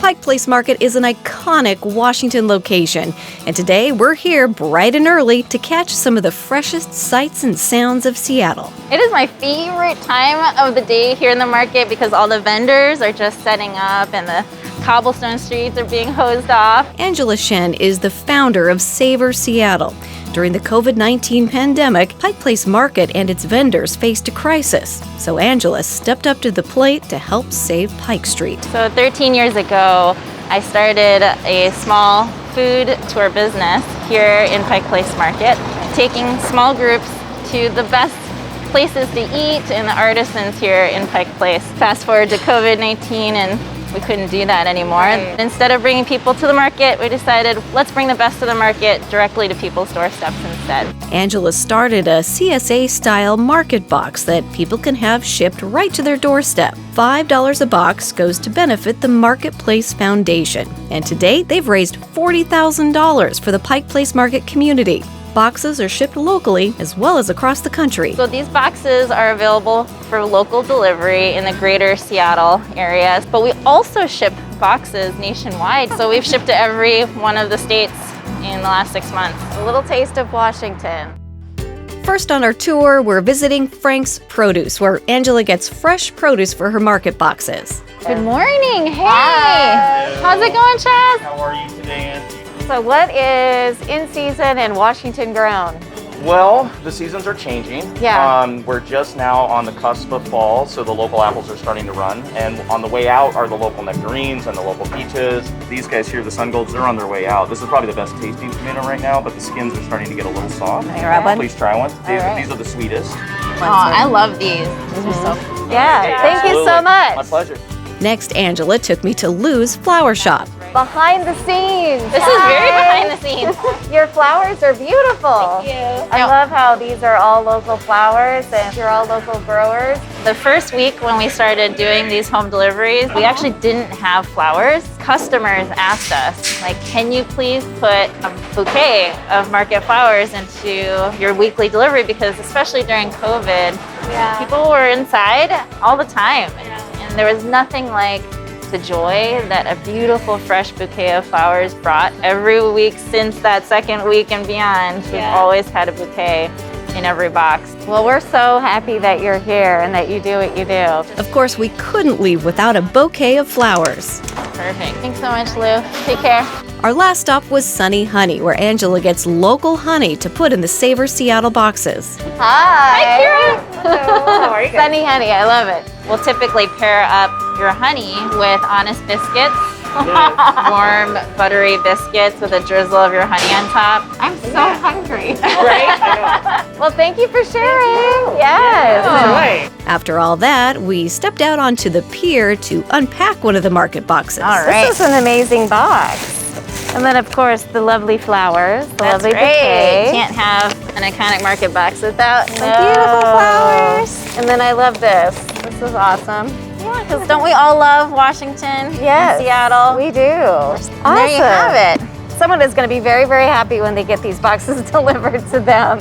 Pike Place Market is an iconic Washington location, and today we're here bright and early to catch some of the freshest sights and sounds of Seattle. It is my favorite time of the day here in the market because all the vendors are just setting up and the cobblestone streets are being hosed off. Angela Shen is the founder of Savor Seattle. During the COVID-19 pandemic, Pike Place Market and its vendors faced a crisis, so Angela stepped up to the plate to help save Pike Street. So 13 years ago, I started a small food tour business here in Pike Place Market, taking small groups to the best places to eat and the artisans here in Pike Place. Fast forward to COVID-19 and we couldn't do that anymore. Right. Instead of bringing people to the market, we decided let's bring the best of the market directly to people's doorsteps instead. Angela started a CSA-style market box that people can have shipped right to their doorstep. $5 a box goes to benefit the Marketplace Foundation. And to date, they've raised $40,000 for the Pike Place Market community. Boxes are shipped locally as well as across the country. So these boxes are available for local delivery in the greater Seattle area, but we also ship boxes nationwide. So we've shipped to every one of the states in the last 6 months. A little taste of Washington. First on our tour, we're visiting Frank's Produce, where Angela gets fresh produce for her market boxes. Good morning. Hey. Hi. How's it going, Chaz? How are you today, Auntie? So what is in season and Washington grown? Well, the seasons are changing. Yeah. We're just now on the cusp of fall, so the local apples are starting to run. And on the way out are the local nectarines and the local peaches. These guys here, the sun golds, they're on their way out. This is probably the best tasting tomato right now, but the skins are starting to get a little soft. Can I grab one? Please try one. right. These are the sweetest. Oh, I love these. These are so cool. Yeah, thank you so Absolutely. much. My pleasure. Next, Angela took me to Lou's Flower Shop. Behind the scenes. This is very behind the scenes. Your flowers are beautiful. Thank you. I love how these are all local flowers and you're all local growers. The first week when we started doing these home deliveries, we actually didn't have flowers. Customers asked us, like, can you please put a bouquet of market flowers into your weekly delivery? Because especially during COVID, people were inside all the time. And there was nothing like the joy that a beautiful fresh bouquet of flowers brought every week since that second week and beyond. We've always had a bouquet in every box. Well, we're so happy that you're here and that you do what you do. Of course, we couldn't leave without a bouquet of flowers. Perfect. Thanks so much, Lou. Take care. Our last stop was Sunny Honey, where Angela gets local honey to put in the Savor Seattle boxes. Hi. Hi, Kira. How are you guys? Sunny honey, I love it. We'll typically pair up your honey with Honest biscuits. Warm, buttery biscuits with a drizzle of your honey on top. I'm so hungry. Right? Well, thank you for sharing. Yes. After all that, we stepped out onto the pier to unpack one of the market boxes. All right. This is an amazing box. And then, of course, the lovely flowers, the lovely bouquet. Can't have an iconic market box without some No. beautiful flowers. And then I love this. This is awesome. Yeah, because don't we all love Washington Yes, and Seattle? we do. And there you have it. Someone is going to be very, very happy when they get these boxes delivered to them.